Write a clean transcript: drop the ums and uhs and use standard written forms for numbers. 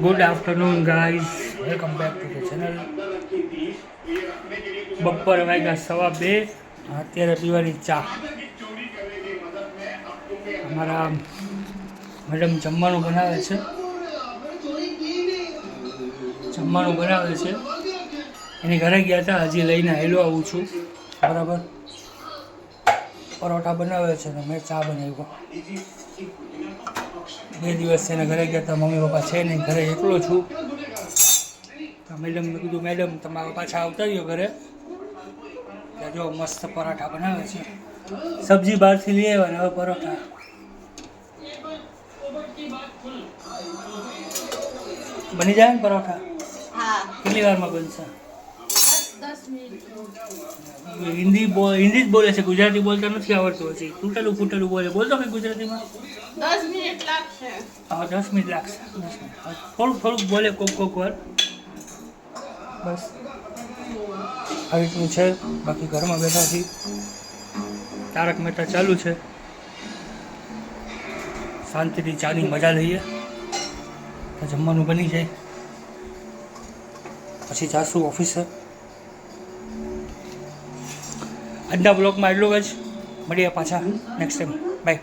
Good afternoon guys, welcome back to the channel. બપોર વાગ્યા 2:15. અત્યારે પીવાની ચા. અમારા મેડમ જમવાનું બનાવે છે. એની ઘરે ગયા હતા, હજી લઈને આવેલો આવું છું. બરાબર, પરોઠા બનાવે છે ને મેં ચા બનાવ્યો. 2 દિવસ એના ઘરે ગયા હતા, મમ્મી પપ્પા છે નહીં, ઘરે એકલો છું. તો મેડમને કીધું, મેડમ તમારા પાછા આવતા રહ્યો ઘરે. જો મસ્ત પરોઠા બનાવે છે. સબ્જી બહારથી લઈ આવ્યા ને હવે પરોઠા. બની જાય ને પરોઠા? કેટલી વારમાં બનશે? હિન્દી જ બોલે છે, ગુજરાતી બોલતા નથી આવડતું. હજી તૂટેલું ફૂટેલું બોલે. બોલતો કે ગુજરાતીમાં 10 મિનિટ લાગશે. હા, 10 મિનિટ લાગશે. થોડુંક બોલે કોક વાર. બસ આવી રીતનું છે. બાકી ઘરમાં બેઠા છીએ. તારક મહેતા ચાલુ છે. શાંતિથી ચાની મજા લઈએ. જમવાનું બની જાય પછી જાશું ઓફિસે. આજના બ્લોગમાં એટલું જ. મળીએ પાછા નેક્સ્ટ ટાઈમ. બાય.